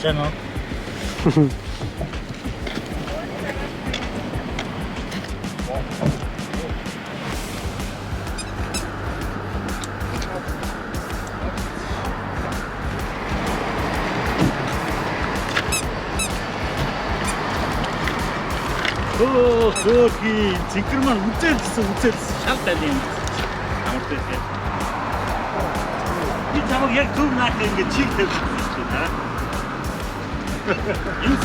Channel. Зөөхий цэнхэр маань үзэлсэн шал дайсан юм. Амартай тийм. Би чамаг яг зөв наах ингэ чиг тавьчихсан шүү дээ. Юу?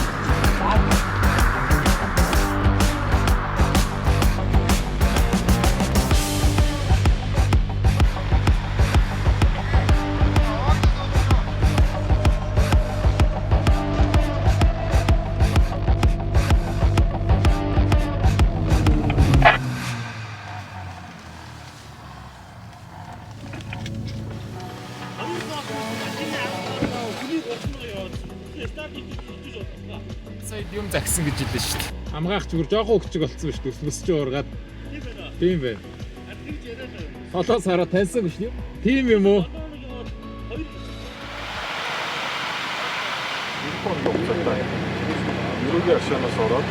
Сая юм загсан гэж хэлсэн шүү дээ. Амгаах зүгээр жоохон өгчөг болсон шүү дээ. Өсч уургаад. Тийм байна. Холоос хараа таньсан биш үү? Тийм юм уу? Юугийн ашаанаас ороод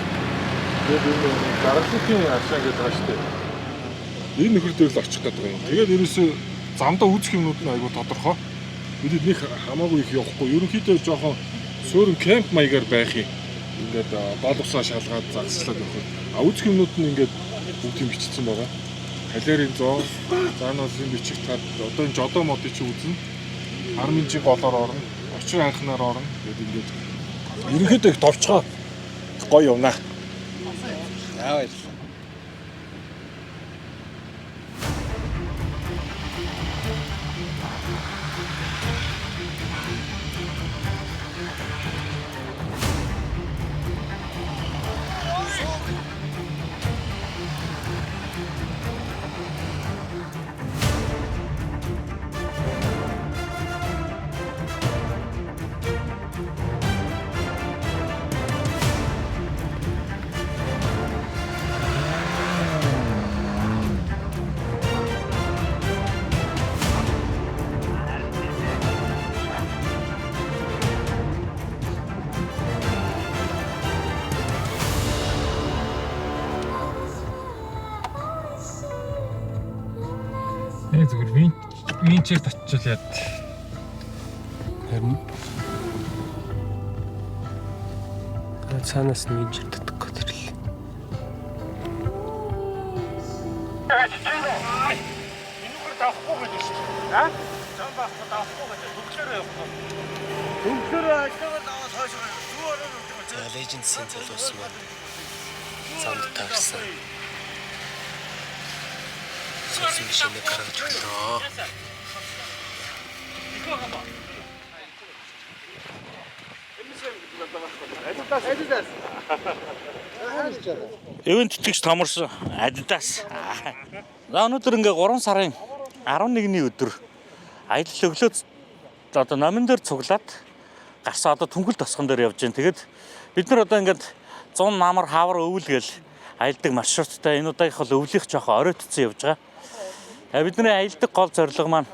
тэгээд энэ дараагийн ашаа гэдэг хааштай. Энэ нөхөр дээр л очих гэдэг юм. Тэгээд ерөөсөө замдаа үүсэх юмнууд нь айгүй тодорхой. Бид нэг хамаагүй их явахгүй. Ерөнхийдөө жоохон суурин кемп маягаар байх юм. Ингээд боловсоо шалгаад загслаад явах. А үүсэх юмнууд нь ингээд бүгд юм бичсэн байгаа. Халерийн 100, заанаас юм бичих таад одоо энэ жодоо модыг чи үзнэ. 10 минжиг голоор орно. Очир анхнаар орно. Тэгээд ингээд ерөнхийдөө их товчгоо гоё явна. Яавал. Зүгээр винчээр татчихвал яад. Харин цаанаас нь винчээр татах гэж ирлээ. Энэгээр давхгүй гэж шүү дээ. Аа? Зам баахгүй давхгүй гэж дүглээрээ явах. Дүглээрээ ажлаа даваад хойшоо зүгээр. Legends-ийн залуус маань замд тавьсан. Сосын машиныг гаргаж өглөө. Эвэн тэтгэж томорсон Adidas. За өнөөдөр ингээ 3 сарын 11-ний өдөр аялал өглөө одоо номин дээр цуглаад гарсан одоо түнхэл тосгон дээр явж байна. Тэгээд бид нар одоо ингээд 100 намар хавар өвөл гээл аялдаг маршруттай энэ удаагийнх бол өвлийнх жоохон оройтцсан явж байгаа. Бидний аялдаг гол зорилго маань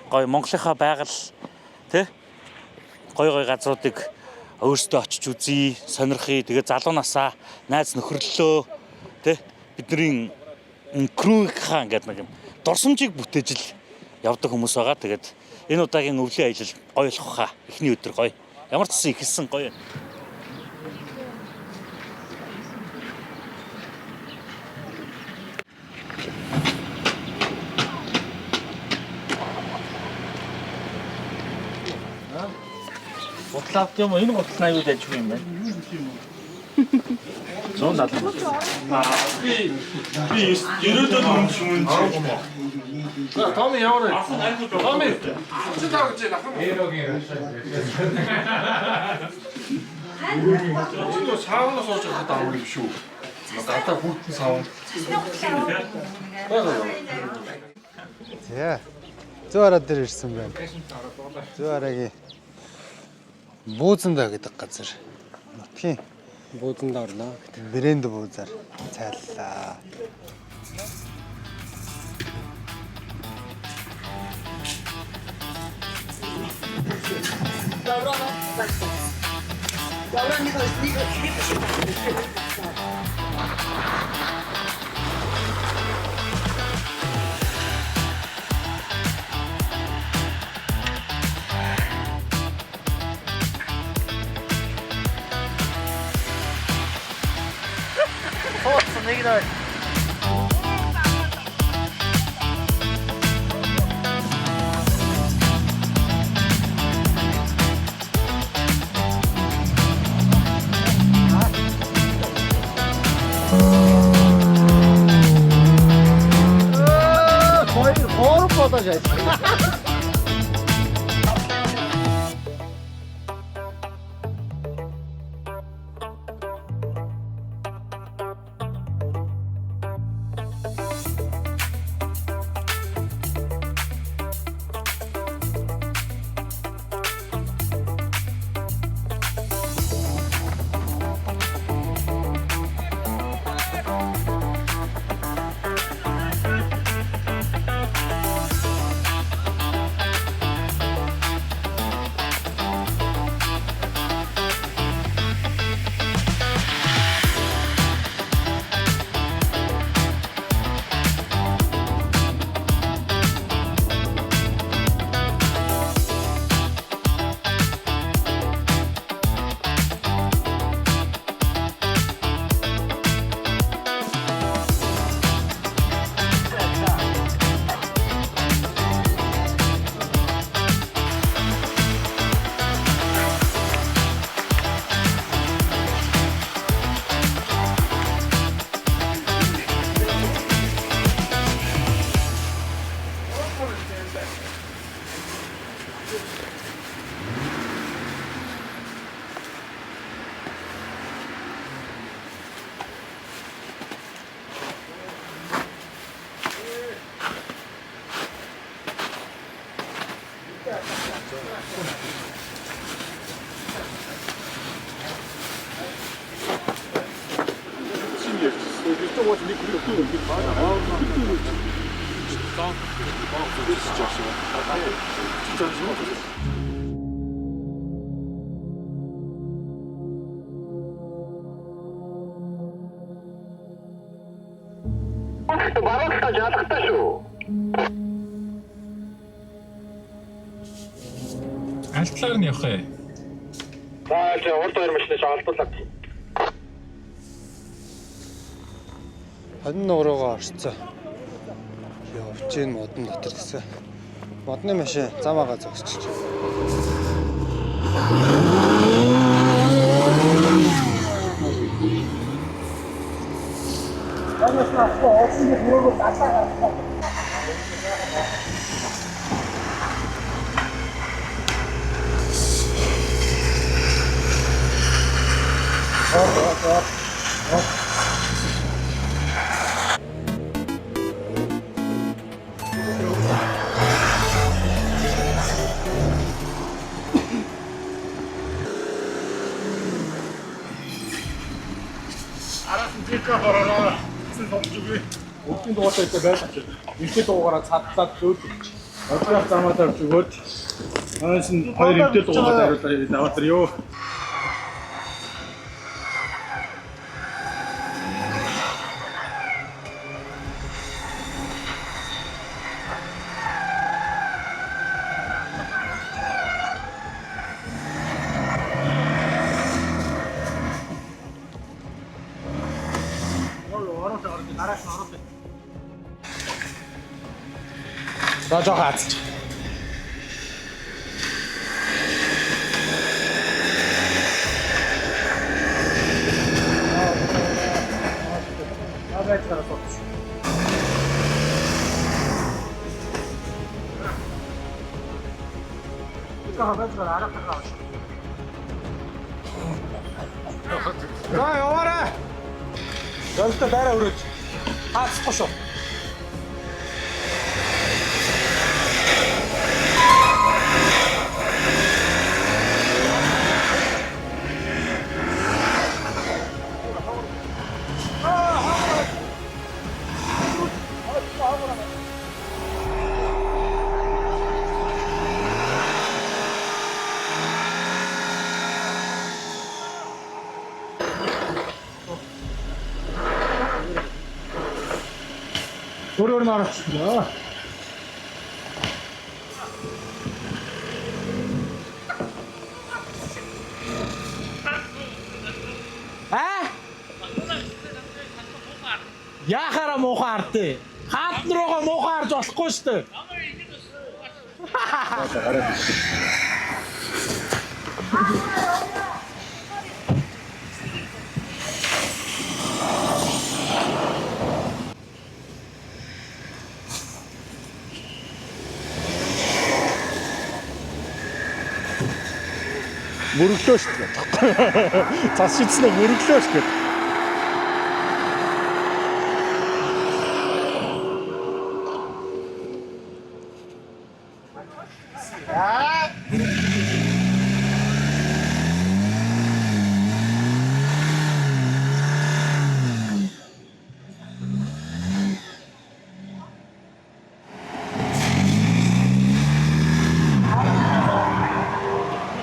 гоё Монголынхаа байгаль тий гоё газруудыг өөрсдөө очиж үзье, сонирхъя. Тэгээ залуу насаа найз нөхөрлөлөө тий бидний крүүхаа ингээд нэг юм дурсамжийг бүтээж л явдаг хүмүүс байгаа. Тэгээд энэ удаагийн өвлийн аялал гоё болох хаа. Эхний өдөр гоё. Ямар ч гэсэн ихэлсэн гоё. Ботлавт юм энэ ботлын аюул ажиг юм байна. 170. Би 90-д хүн юм. Том яваа. Том. Чи таа гэж яах вэ? Чи саунаас орж ирэх даа юм шүү. Гадаа хүүхдэн саун. За. Зөө араа дээр ирсэн байна. Зөө арагийн Буузнда гэдэг газар. Нутгийн Буузнда орлоо. брэнд буузаар цайллаа. Доброго. Алтлаар нь явах ээ. За урд хоёр машинаас олдуулаад. Хонин нууруугаа орцсон. Явж гин модон дотор гэсэн. Модны машин замаагаа зогсчих. Өдний дугаартай байлаа. Ихтэй дугаараа цадлаад зөөдөж. Одоогоор замаад авч өгөөд хойш нь хоёр ихтэй дугаараа хариулаад аваад ёо. За жоо хаац. За яваарай. Золтой дайраа өрөөж. Хаацахгүй шүү. Төрөөр нь орчихлоо. Яхара муухай ардээ. Хаалт руугаа муухай арж болохгүй шүү дээ. Мөрөглөө шүү дээ. Цас шидснээ мөрөглөө шүү дээ.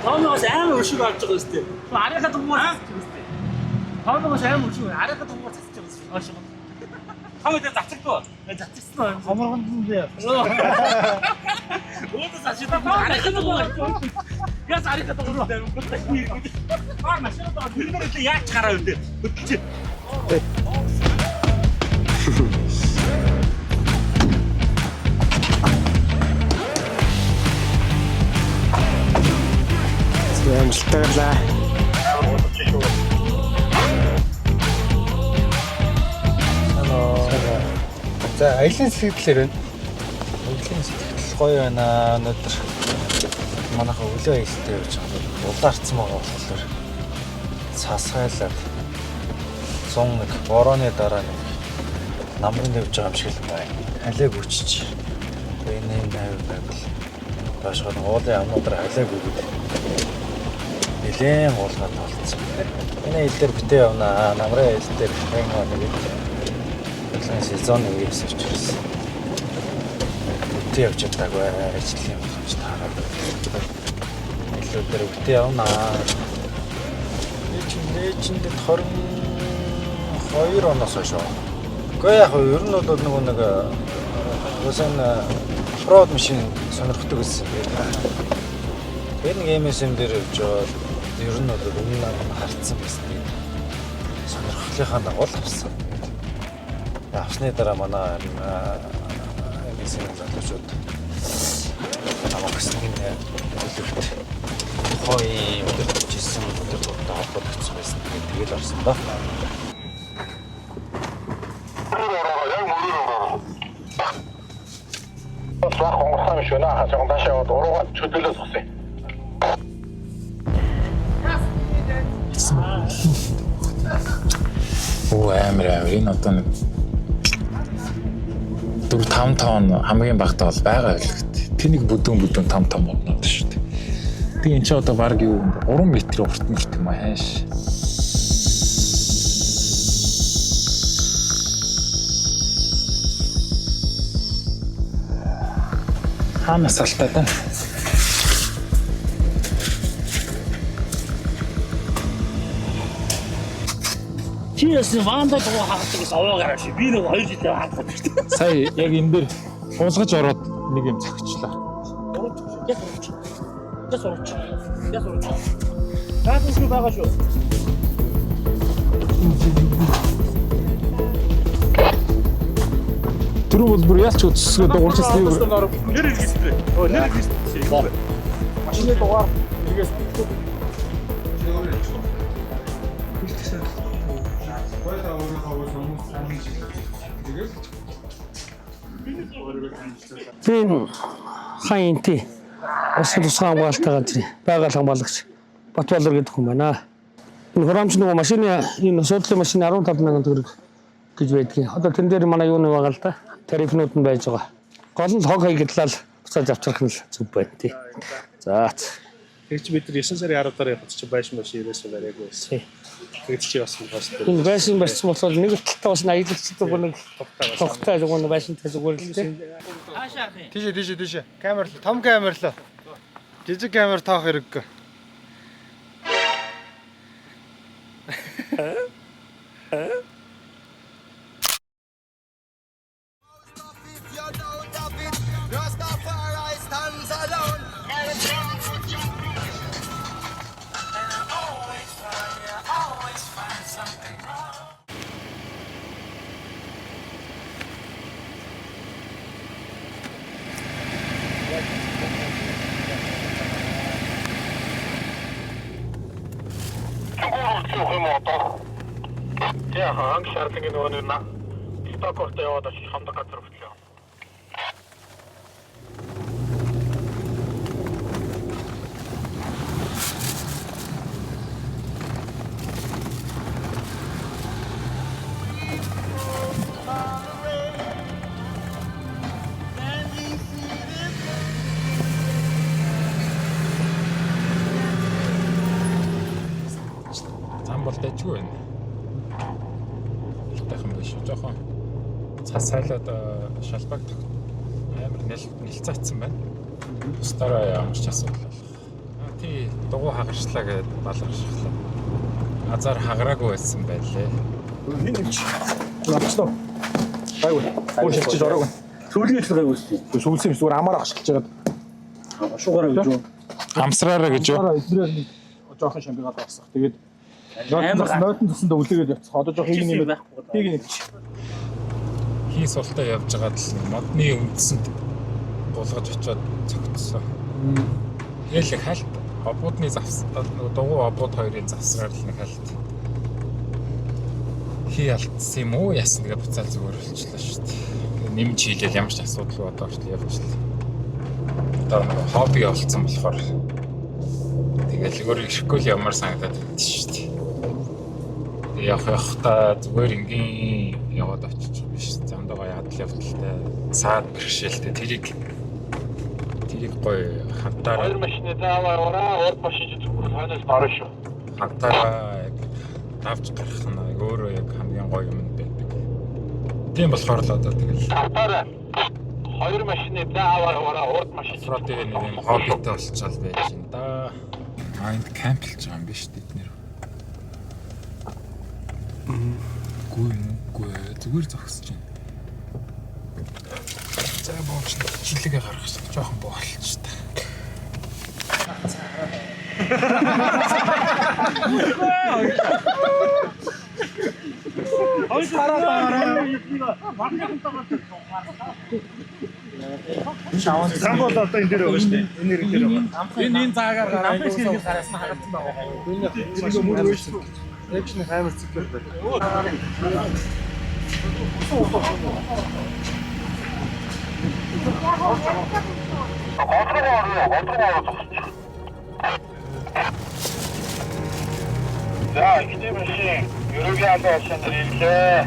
Тоомоос амар өшиг авч байгаа шүү дээ. Арийнхаа дугаар засаж байгаа шүү дээ. Тоомоос амар өшиг арийнхаа дугаар засаж байгаа шүү дээ. Хамаатай зацагдав. Зацагдсан уу? Хоморгонд нь дээ. Өөдөөс ашиглах арийнхаа дугаар. Яс арийнхаа дугаар дээр өгөх. Аа машинаа дугаар тэрнэрээ яаж гараа вэ? Хөдөлж. Амжилттай. За аялын сэтгэлээр байна. Аялын сэтгэл гоё байна. Өнөөдөр манайха өглөө аялалтай явж байгаа. Улаарцсан байгаа болохоор цасгайлаад 101 борооны дараа нэг намрын явж байгаа юм шиг л байна. Халиаг үчиж. Энэ юм байвал башгаад уулын амнуудаар халиаг өгöd. Нилээн уулгаад болцсон. Энэ ил дээр битээ явна. Намрын ил дээр нэг Улаан сезон үеэс ирж ирсэн. Бүтээ явж байгаагүй ажлын явж таараад. Илүү дээр бүтээ явна. Ээжинд 22 оноос хойш. Гэхдээ яг ер нь бол нэг усан фрод машин сонирхдаг гэсэн. Тэр нэг MSM дээр явж байгаа. Ер нь бол өмнө нь харцсан байсан. Сонирхлынхаа дагуу авсан. Авсны дараа манай MSM залуучууд намайг гэсэн төлөвт хой өдөржсэн өдөртөө холбогдсон байсан. Тэгээд орсон доо. Сах онгоцсон шүү наа хасаа дашаа уруугаа чөдөлөөс госъё. Оо амар энэ одоо нэг 4-5 тонн хамгийн багтаа бол байгаа л гэт. Тэнийг бүдүүн 5 тонн боднод шүү дээ. Тэгээ эн чи одоо баг юу 3 метр урт мөрт юм ааш. Хамаас алтаа да. Чиэс ванда дугаар хаадаг гэсэн овоогаараа ши. Би нэг 2 жилээ хаадаг шүү дээ. Сая яг энэ дээр уусгаж ороод нэг юм цагчлаа. Яс урууч. Таасан шүү байгаа шүү. Тэр бол бүр ялч үсгээ дуурчсан юм. Нэр регистр. Нэр регистр. Машины дугаар нэгээс Тийм хаинти. Осол тусгай хамгаалалттай газрын байгаль хамгаалагч Батбаалар гэдэг хүн байна. Энэ хураамж нөгөө машины энэ суудлын машины 15 мянган төгрөг гэж байдгийг. Одоо тэн дээр манай юу нэг байгаа л да. Тарифнууд нь байж байгаа. Гол нь хог хаягдлал буцааж авчрах нь л зүг байна тий. За. Тэгж бид нар 9 сарын 10 дараа явах чинь байшин маш ирээс барайг байсан. Тэгж чи бас бас. Энэ байшин барьсан болохоор нэг талтай бас аялагчтай бүр нэг тогттой зүгээр байшинтай зүгээр л тий. Тийш. Камер л, том камер л. Жижиг камер таах хэрэггүй. явах юм одоо. Яа, анх шаардлагын нөгөө нэг стокорт яваад очиж хамдаг газар хөтлөө. Зам бол дэжгүй байна. Тайхан биш жоохон цасайлаад шалбаг амар нэлцаацсан байна. Бусдаараа ямарч асуудал болох. Тий дугуй хагарчлаа гэдэг баларшглаа. Азар хагараагүй байсан байлээ. Хин нэмч. Авчлаа. Гайгүй. Гоо шилжиж ороогүй. Сүүлгийн хэлээр үүссэн. Сүүлсэн юм зүгээр амаар ахшилж жагаад. Шугаараа гэж юу? Амсраараа гэж юу? Эдгээр жоохон шамбигаад авсах. Тэгээд нойтон тусандаа үлээгээд явцсан. Одоо жоохон хийг нэмээд хийг нэмчих. Хий султаа явж байгаад л модны үндсэнд булгаж очиод цогцсон. Тэгэл их хальт обуудны завс дугуй обууд хоёрын завсраар л нэг хальт. Хий алдсан юм уу яасан тэгээ буцаал зүгээр болчихлоо шүү дээ. Нэмж хийлээ ямар ч асуудал одоо хүртэл явчихлаа. Одоо нэг хобби болцсон болохоор тэгэл өөр ирэхгүй л ямар санагдаад байна шүү дээ. Явахта зүгээр ингийн яваад очиж байгаа биш. Замдаа ядал явдалтай саад бэрхшээлтэй тэрийг гоё хантаараа Хоёр машины заавараа урд машин зүгээр хойноос барах шүү. хантаараа яг давж гарах нь өөрөө яг хамгийн гоё юм байдаг. Тийм болохоор л одоо тэгэл Хантаараа хоёр машины заавараа урд машин фротыг нэг юм хоббитэй болчихвол байж ин да. Энд камплж байгаа юм биш тэд нэр. Үгүй зүгээр зогсож байна. За бооч жилигээ гаргах шиг жоохон боолч та. Зам бол одоо энэ дээр байгаа шүү дээ. Энэ нэр дээр байгаа. Энэ заагаар гараад усаа гараас нь хагацсан байгаа. Энэ мөр биш. Экшн хаймер цэглэл байна. За, ихтэй машин ерөөгийн албан машин ирлээ.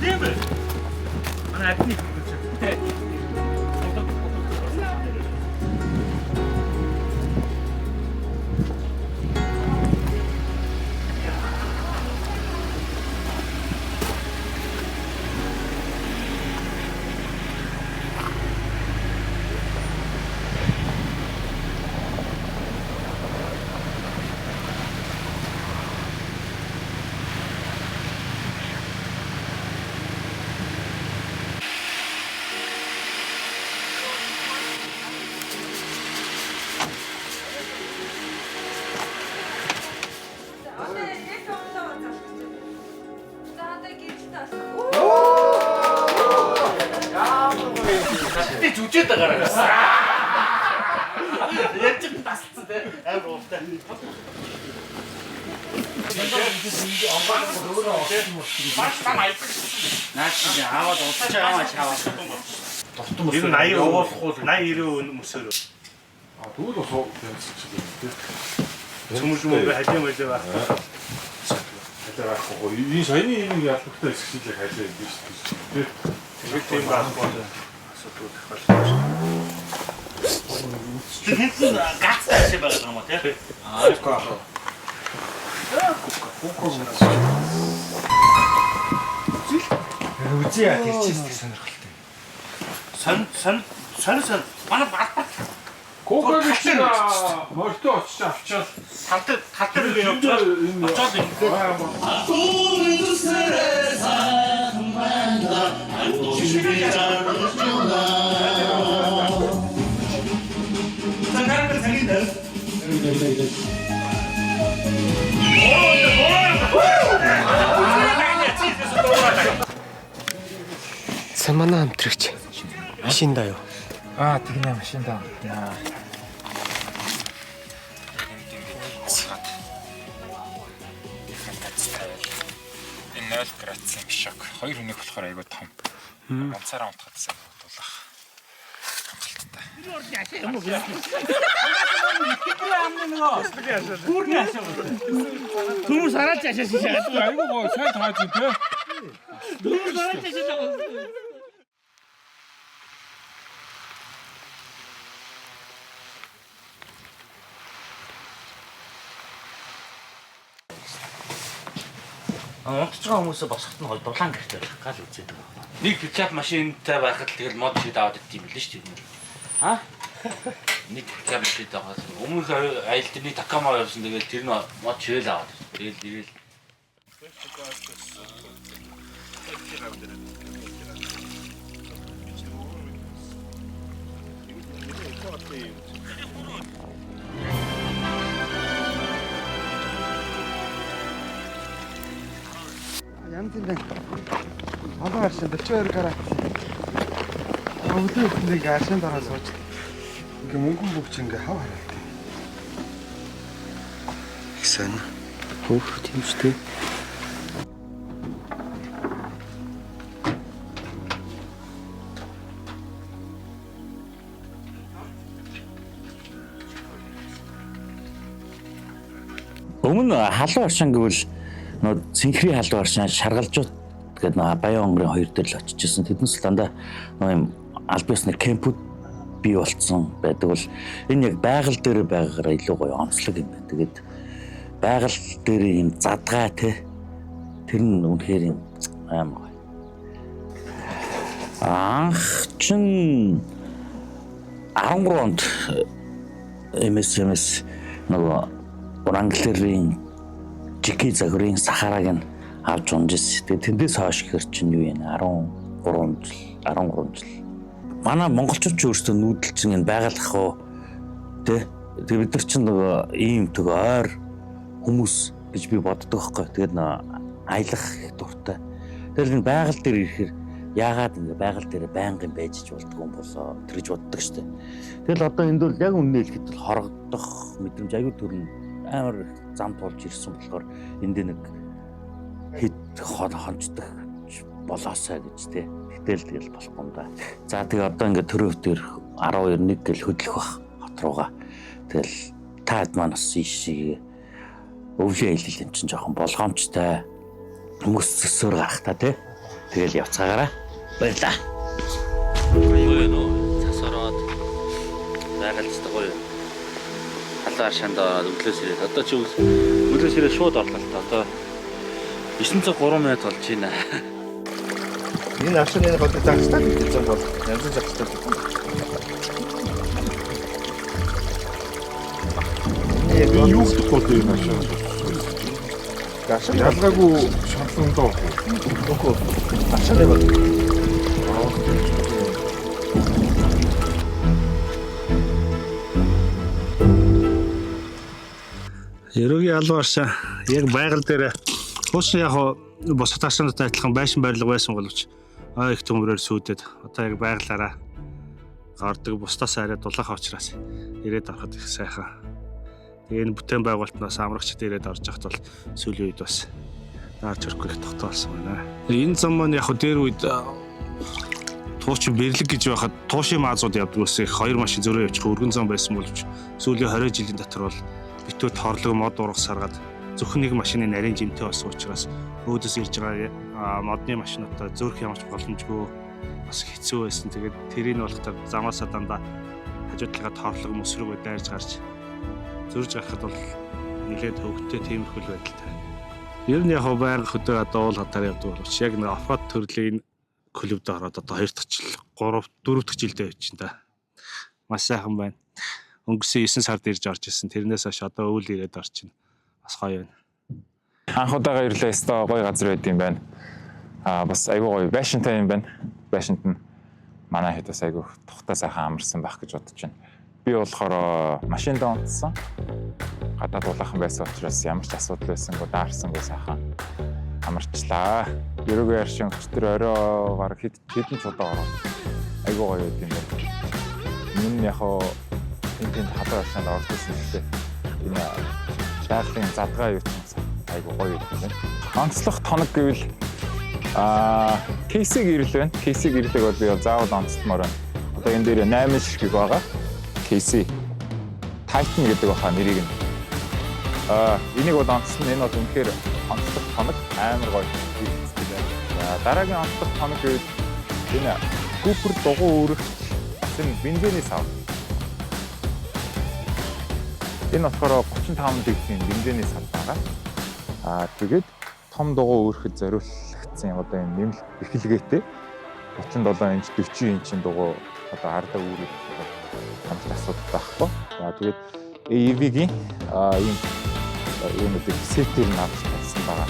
Тийм бэ. Манай адны Би зүжээд байгаа. Яаж ч тасцсан те. Амар уфтай. Наач аваад удаж аваа чаваа. Тортон мөсөр 80 уулахгүй 80 90 мөсөр. Тэгвэл бас юм. Цөмөжмөө хажим байлээ байх. Халаа байхгүй. Энэ саяны энэ ялгахтай хэсгийг хайлаа юм биш үү? Тэгээд тийм байхгүй. Тэгсэн гац тааш байгаа юм уу тий? Үзье яа тэрчээстэй сонирхолтой. Сон манай балбар Кока бичиг морьтой очиж авчаад талтар яваад очоод Самана амтрагч. Машиндаа юу? тэгнэ машинда. Энэ 0 градусын шок. Хоёр хүнийг болохоор айгүй том. Ганцаараа унтахадсан дуулах. Түмүр сараач яшаа шишээ. Айгүй гоо сайн тааж юм те. Түмүр сараач яшаа. Унтж байгаа хүмүүсээ босоход нь дулаан гэртэй байх гал үзээд байгаа. Нэг пикап машинтай байхад тэгэл мод шид аваад ирд юм л шүү дээ. Аа? Нэг пикап шид аваад өмнөх аялал дээр Такама явсан тэгэл тэр нь мод шивэл аваад. Тэгэл ирэл. Янз энэ олон аршин 42 гараа. Өвлөө нэг аршин дараа сууж. Ингээ мөнгөн бүгч ингээ хав хараад. Ихсэн. Хөөх тиймчтэй. Өмнө халуун оршин гэвэл нөө цэнхрийн халуун оршин шаргалжууд гэдэг нөө Баян онгорын хоёр дээр л очижсэн. Тэднээс л дандаа нөө юм аль биесны кемпүүд бий болцсон байдаг бол энэ яг байгаль дээр байгаагаараа илүү гоё онцлог юм байна. Тэгээд байгаль дээр юм задгаа те тэр нь үнэхээр юм аим гоё. Анх чин 13 онд MS нөгөө Уранглерийн жики загварын Сахараг нь авч унжсэн. Тэгээд тэндээс хойш ихэр чинь юу юм 13 жил. Манай монголчууд ч өөрсдөө нүүдэлчин энэ байгалах уу тэ. Тэгээд бид нар чинь нөгөө ийм төг ойр хүмүүс гэж би боддог байхгүй. Тэгээд аялах их дуртай. Тэгэл энэ байгаль дээр ирэхээр яагаад ингэ байгаль дээр байнгын байж болдгоо юм болоо тэр гэж боддог штэ. Тэгэл одоо энд бол яг үнэ хэлэхэд бол хорогдох мэдрэмж аягүй төрн амар зам туулж ирсэн болохоор энд нэг хэд хонцдог болоосаа гэж тий. Гэтэл тэгэл болохгүй юм да. За тэгээ одоо ингээд төрөв дээр 12 гэл хөдлөх бах хот руугаа. Тэгэл таад манаас ийшээ өвлийн аялал юм чинь жоохон болгоомжтой хүмүүс зөсөөр гарах та тий. Тэгэл явцгаагаараа баярлаа. Гоё нөө цас ороод байгалцтай гоё. Халуун шанд ороод өглөөс ирээд одоо чи өглөөс ирээд шууд орлоо л та. Одоо 903 минут болж байна. Энэ аршины хоолой загстай гэсэн бол янз бүр загстай. Энэ юу гэх вэ машин? Ялгаагүй шатлан доо. Окей. Аршины бол. Ерөөгийн алуу аршаа яг байгаль дээр хуучин яг босот аршаантай адилхан байшин барилга байсан боловч их төмөрөөр сүйдээд одоо яг байгалаараа гардаг бусдаас арай дулаахан учраас ирээд ороход их сайхан. Тэгээ энэ бүтээн байгуулалтнаас амрагчд ирээд орж явахд бол сүүлийн үед бас наарч өрөхгүй их тогтоолсон байна. Энэ зам маань яг дээр үед туучин бэрлэг гэж байхад туушийн маазууд явдаг ус их хоёр машин зөрөө явчих өргөн зам байсан боловч сүүлийн 20 жилийн дотор бол битүү торлог мод ургас саргаад зөвхөн нэг машины нарийн жимтэй болсон учраас өөдөөс ирж байгаа модны машинуудаа зөөрөх ямарч боломжгүй бас хэцүү байсан. Тэгээд тэрийг болохоор замаасаа дандаа хажуу талгаа торлог мөсрөг дайрж гарч зөрж гарахад бол нэлээд хөвгтэй тиймэрхүү байдалтай. Ер нь яг байнга хөдөө одоо уул хатаар явдаг боловч яг нэг оффроуд төрлийн клубд ороод одоо 2 дахь жил 3 4 дахь жилдээ явж чинь та. Маш сайхан байна. Өнгөрсөн 9 сард ирж орж исэн. Тэрнээс хойш одоо өвөл ирээд орчин. Бас гоё байна. Анх удаага ирлээ өстой гоё газар байд юм байна. Бас айгүй гоё байшинтай юм байна. Байшинт нь манай хэд бас айгүй тухтай сайхан амарсан байх гэж бодож байна. Би болохоор машинд унтсан. Гадаад улаахан байсан учраас ямар ч асуудал байсангүй даарсангүй сайхан амарчлаа. Ерөөгийн аршин өчтөр орой гараг хэдэн цудаа ороод айгуу гоё байд юм байна. Энэ яг энэ хадаа аршинд орж ирсэн гэхдээ энэ шаарлын задгаа юу гэсэн айгуу гоё байд юм байна. Онцлох тоног гэвэл кейсийг ирлээ байна. Кейсийг ирлээг бол би заавал онцлмоор байна. Одоо энэ дээр 8 ширхэг байгаа. Кейси Titan гэдэг баха нэрийг нь. Энийг бол онцлно. Энэ бол үнэхээр онцлог тоног амар гоё хэлцдэг байна. За дараагийн онцлог тоног гэвэл энэ Cooper дугуй өөрөгч энэ бензиний сав. Энэ болохоор 35 дэгтийн бензиний сав байгаа. Тэгээд том дугуй өөрөхөд зориулагдсан одоо энэ нэмэлт эхлэгээтэй 37 инч 40 инчийн дугуй одоо ардаа үүрэх хамт асуудал байхгүй. За тэгээд AEV-гийн ийм нэг сетээр навч тавьсан байгаа.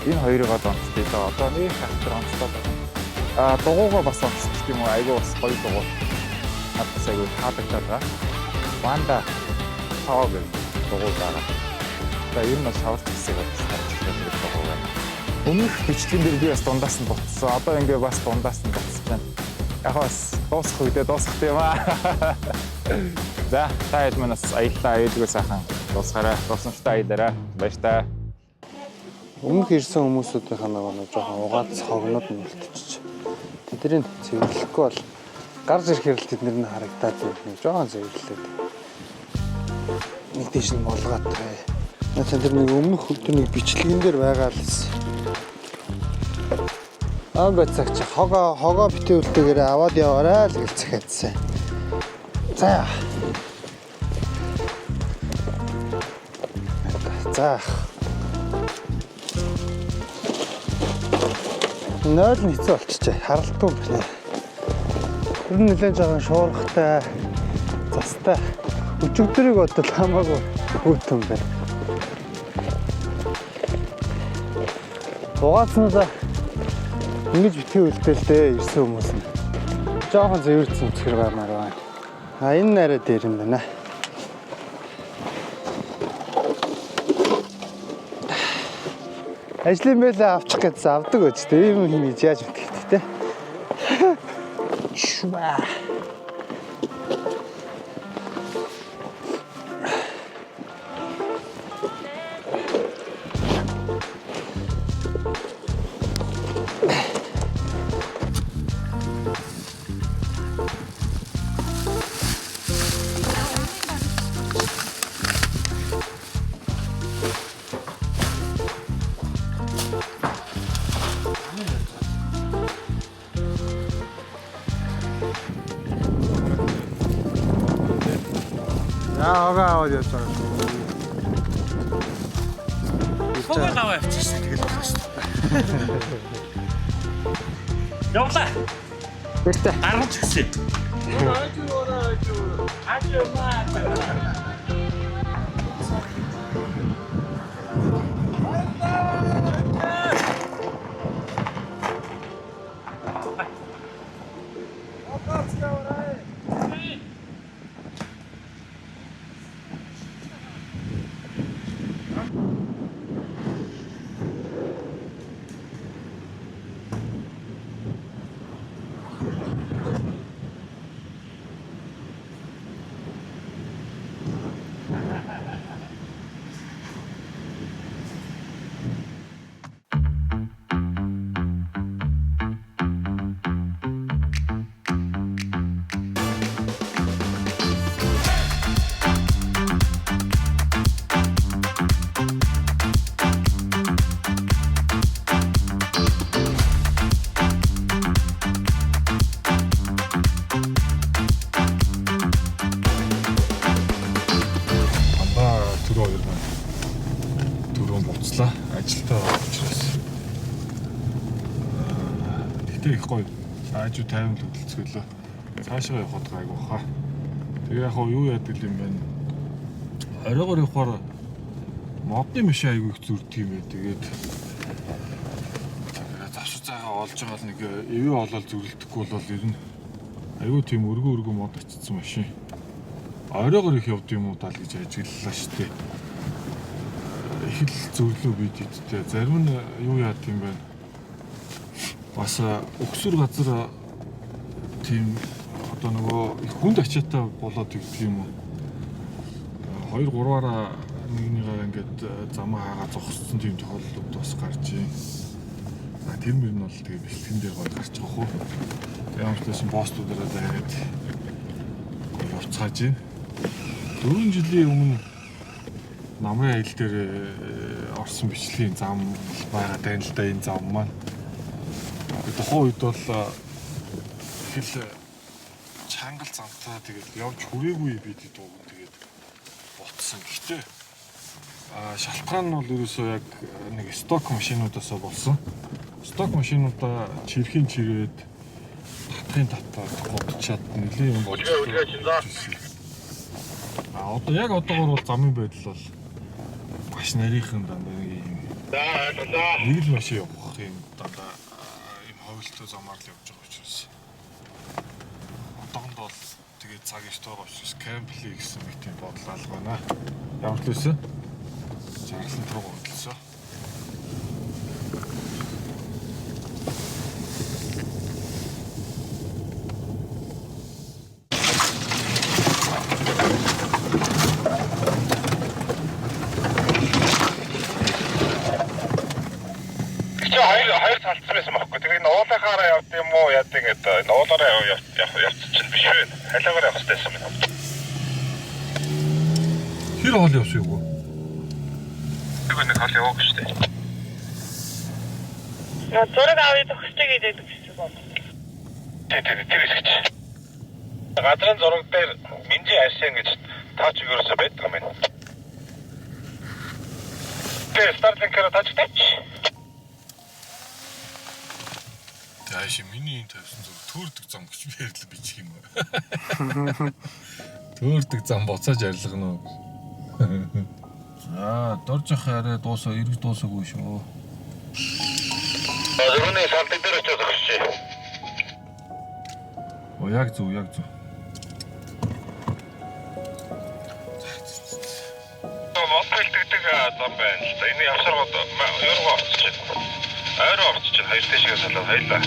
Энэ хоёрыг онцлоо. Одоо нэг хатар онцлоо байгаа. Дугуйгаа бас онцлох юм уу? Айгуу бас гоё дугуй. Хатас айгуу таалагдаад байгаа. Ванда тоо гэх дугуй байгаа. За ер нь бол шаварч хэсэг болчихсон дугуй байна. Өмнөх бичлэгэн дээр би бас дундаас нь буцсан. Одоо ингээ бас дундаас нь буцсан байна. Яг бас дуусах үедээ дуусах юм аа. За таад манаас аяллаа ээлгүй сайхан дуусгараа. Дуусамжтай аялаарай. Баярлалаа. Өмнөх ирсэн хүмүүсүүдийн нэг жоохон угаалц хогноод нь үлдчихэж. Тэдний цэвэрлэхгүй бол гарч ирэхээр л тэднэр нь харагдаад байна. Жоохон цэвэрлээд. Нэг дэш нь болгоотой. Тэр нэг өмнөх хөдөлгөөний бичлэгэн дээр байгаа л эс. Бацагч хогоо битүүлтэйгээр аваад яваарай л гэж захиадсан. За. Нойл нь хэцүү болчихжээ. Харалтгүй байна. Тэр нь нэлээд жоохон шуургатай, застай. Өчигдрийг бодвол хамаагүй хөтөн байна. Угаацнаа ингэж битгий үлдээлтэй ирсэн хүмүүс нь жоохон зэвэрцэн үсгэр баймаар байна. Энэ нарай дээр юм байна. Ажлын байлаа авчих гэсэн авдаг гэж тэ ийм юм хийж яаж мэдэх те. Шуба. Аваад явж байгаа шүү. Фогоо аваа явчихсан тэгэл болох шүү. Явлаа. Бэртэ. Гаргаж гисэн. Ажилтаа учраас. Тэгтээ их гоё. Аажуу 50 хөдөлцгөлөө. Цаашаа явахад гайгүй хаа. Тэгээ яг юу яадаг юм бэ? Оройгоор явахаар модны машин айгүй их зүрдэг юм ээ. Тэгээд завшир цаагаа олж байгаа л нэг эвээ олоод зүрлдэхгүй бол ер нь айгүй тийм өргөн мод очсон машин. оройгоор их явд юм уу даа л гэж ажиглалаа шүү дээ. Их л зөвлөө бид идтэй. Зарим нь юу яад юм бэ? Бас өксөр газар тийм одоо нөгөө их хүнд ачаатай болоод игдэг юм уу? 2-3-аараа нэгнийгээ ингээд замаа хаагаа зогссон тийм тохиолдлууд бас гарч ийн. Тэр мөр нь бол тэгээ бэлтгэн дээр гол гарч байгаа хөө. Ямар ч байсан постуудаараа дайраад явцгааж байна. 4 жилийн өмнө намрын аялал дээр орсон бичлэгийн зам байгаа даа л да энэ зам маань. Тухайн үед бол их л чангал замтаа тэгээд явж хүрээгүй бид дууг тэгээд ботсон. Гэхдээ шалтгаан нь бол ерөөсөө яг нэг сток машинуудаасаа болсон. Сток машинуудаа чирхийн чирээд татхын татаад годчаад нэлийн юм болж байна. Одоо яг одоогор бол замын байдал бол маш нарийнхан дандаа нэг л машин явах юм дандаа ийм ховлтой замаар л явж байгаа учраас одоонд бол тэгээд цаг иш тоогоо учраас кемпли гэсэн мэт юм бодлоо л байна. Ямар ч лээсэн чарлан руу хөдлөсөө. Хоёр талцсан байсан байхгүй. Тэгээд уулахаараа явд юм уу яд ингээд уулаараа явчих биш вэ? Халиагаар явах гэсэн юм. Хэр хоол явсан юу? Нэг хол явах шүү дээ. Зураг авъя төгсчэй гэдэг гэсэн юм. Тэр хэсэгч. Газрын зураг дээр Минжи Ашин гэж таач юусоо байдаг юм байна. Тэр Starlink-ээр таачтай. Тааш миний энэ тавьсан зүг төөрдөг зам гэж ярьлаа бичих юм аа. Төөрдөг зам буцааж арилгана уу. За дорж явах арай дуусаа эргэж дуусаагүй шүү. Зөвхөн салдаг дээр очиж өгч. Оо яг зөв. Моцолтдаг зам байна л да. Энэ явсаргууд ерөнхий орцож байна. Ойроо орцож байна. Хоёр дэшгээ салаад хайлаа.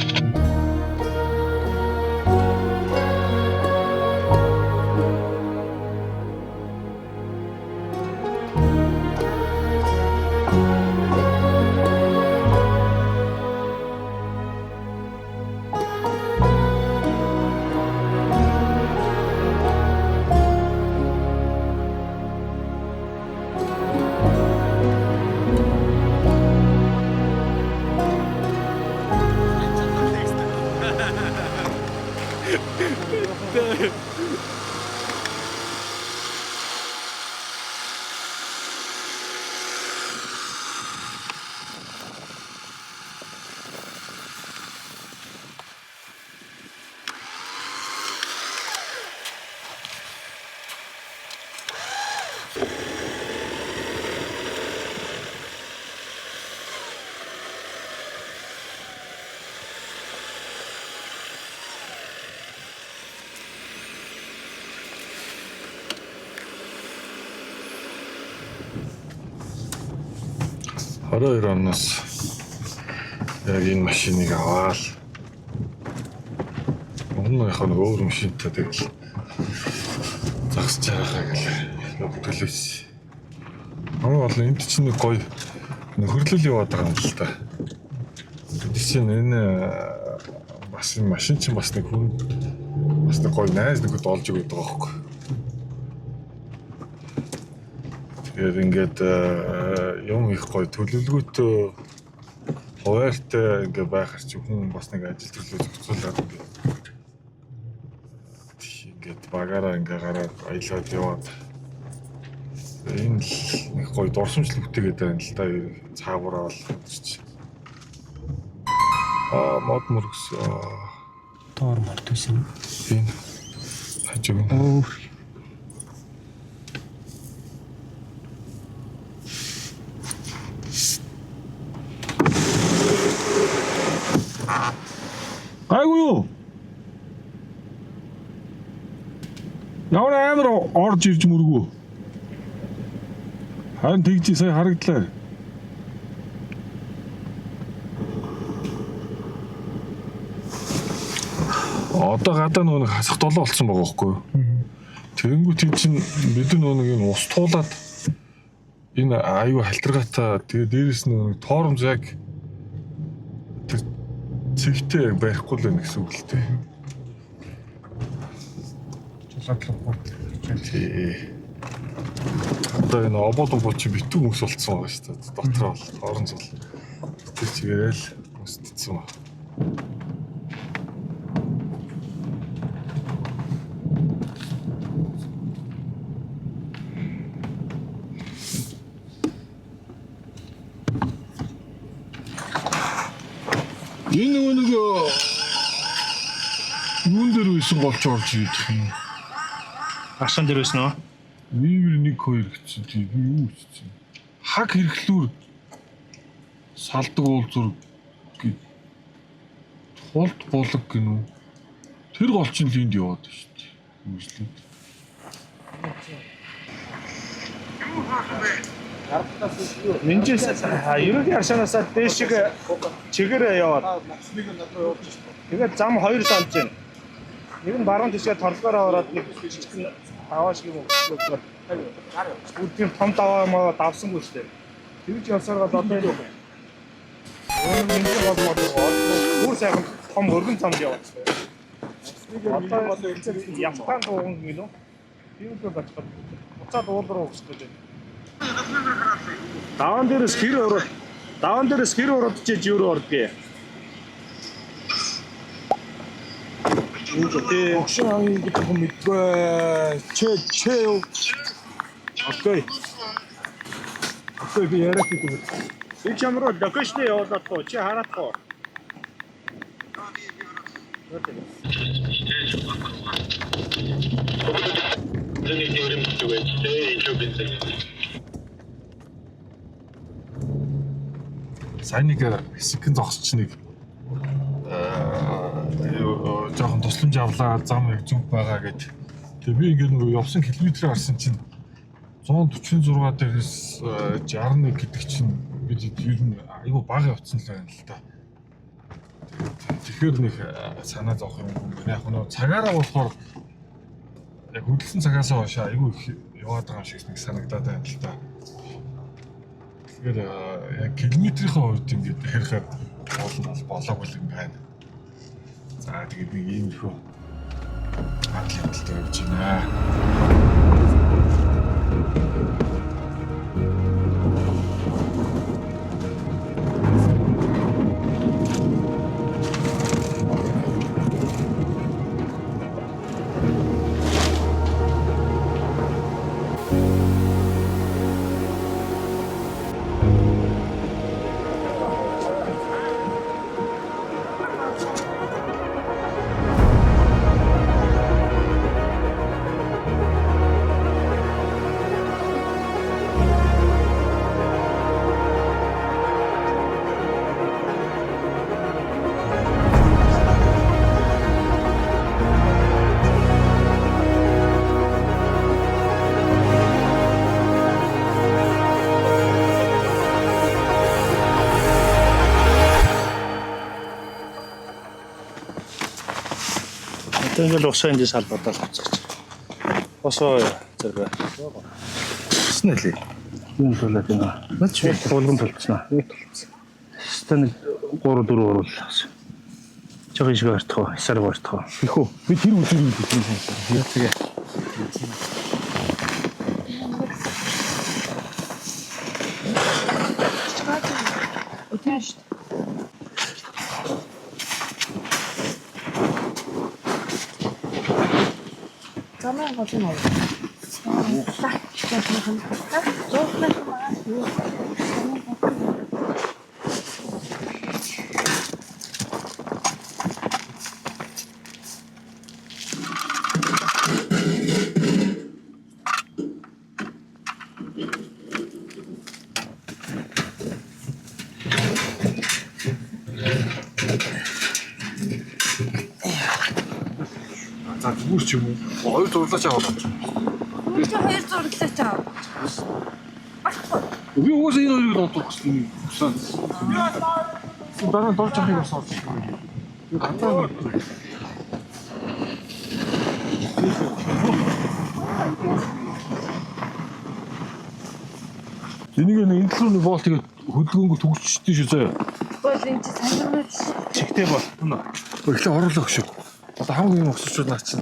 Орой оноос яг энэ машиныг аваад өмнөөхөө нэг өөр машинтай тэгэл загсаж байгаа гэл төлөвс. Хамгийн гол нь энд чинь нэг гоё нөхөрлөл яваад байгаа юм л та. Энд чинь энэ бас машин чинь бас нэг хүн бас нэг гоё найз нэгэд олж өгöd байгаа хөөхгүй. Тэгээд ингээд юм их гоё төлөвлөгөөтэй хуваартай ингээ байхаар чи хүн бас нэг ажил төрлөө зохицуулаад ингээд багаараа ингээ гараад аялаад яваад энэ нэг гоё дурсамжлал бүтээгээд байна л да цаагаараа бол чи мод мөргс тоор мартсан энэ хажиг Ямар амар орж ирж мөргөө. Харин тэгж сая харагдлаа. Одоо гадаа нөгөө хасах долоо болсон байгаа байхгүй юу? Тэгэнгүүт энэ чинь бид нөгөө энэ ус туулаад энэ аюу халтаргаатай тэгээ дээрэс нөгөө тоормж яг тэр цэгтэй байхгүй л байх гэсэн үг л дээ. Одоо энэ обод чи битүү хүмүүс болцсон байгаа шүү дээ. Дотроо бол орон зул. Тэр чигээрэл устдсан байна. Энэ нэг юун дээр үйсэн голч орж ирэх юм. Арсан дээр байсан уу? Нэг хоёр гэсэн тийм юу гэсэн. Хаг хэрэглүүр салдаг уулзур гэд тулд булаг гинүү. Тэр голчин л энд яваад шүү дээ. Үслээд. Минжээс ерөөгийн аршаанаас дээшиг чигээр яваад. Тэгээд зам хоёр салж байна. Нэг нь баруун тишээ торлогоор ороод нэг жижигхэн авааш юм уу. Бүгдийн том даваа маа давсангүй шүү дээ. Тэгж явсараад одоо юу вэ? Бүр сайхан том өргөн замд яваад байна. Одоо ямтан дууган гинөө. Тиймдээ бачгаад буцаад уул руу өгсөж байна. Даван дээрээс хэр урагдчихэж юу руу ордгийг. Огшин гэдэг юм мэдгүй. Че юу? Окей. Окей би яриад байгаа. Би чамруу локейшн явуулаад гоо чи хараад гоо. Сайн нэг хэсэгэн зогсч нэг жоохон тусламж авлаа зам яг зүг байгаа гэж. Тэгээ би ингээд нөгөө явсан километрээр харсан чинь 146 дээрээс 61 гэдэг чинь бид ер нь айгүй бага явцсан л байна л да. Тэгэхээр нэг санаа зовх юм байна. Яг нөгөө цагаараа болохоор яг хөдөлсөн цагаас хойш айгүй их яваад байгаа шиг нэг санагдаад байна л да. Тэгэхээр яг километрийн хувьд ингээд харихаар болоогүй юм байна. За тэгээд нэг иймэрхүү хангалттай явж байна. Тэгэл усан энэ салбартаа авчихчих. Осоо зэрэг. Снэли. Юу болоод байна? Нач болгон толцсон. Стэн 3-4 оруулсан. Чагаа шиг артах, сарг артах. Ихүү. Би тэр үзүүрийг хэлсэн юм. Тэгээ. Уташ. Замаа готон аа. Так, сейчас мы так. За зүгээр ч юм уу. Хоёр зурлаач аваад авч. Үгүй хоёр зураглаач аа. Баггүй. Би уусаа энэ хоёрыг дуудах гэсэн юм. Дараа дорж авахыг бас олж байна. Ганцаа энийг энэ төлөвний болтыг хөдөлгөөнгө төгсчихдээ шүү заяа. Бол энэ чи санамж Чигтэй бол. Эхлээ оруулах шүү. Одоо хамгийн өсөж наа чинь.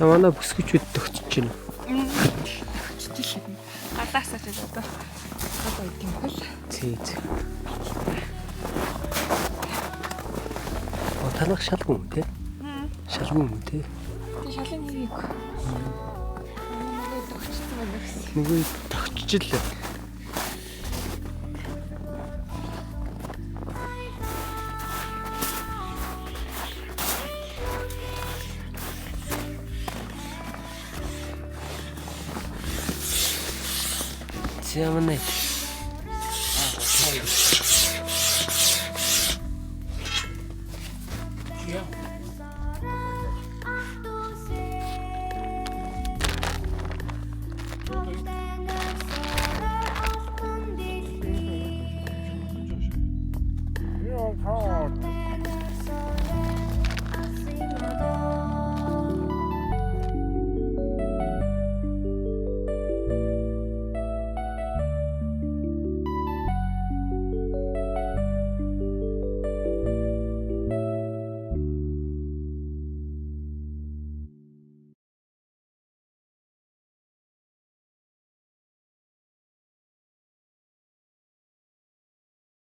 За манай бүсгүйчүүд төгсөж байна. гадаасаа ч одоо гадаа идэв юм хэл. Зээ. Танах шалгүй юм те? Шалгүй юм те? Тэг шалын нэг. Нөгөө төгсчихсэн байна гэсэн. Нөгөө төгсчихлээ. Зэмнэ.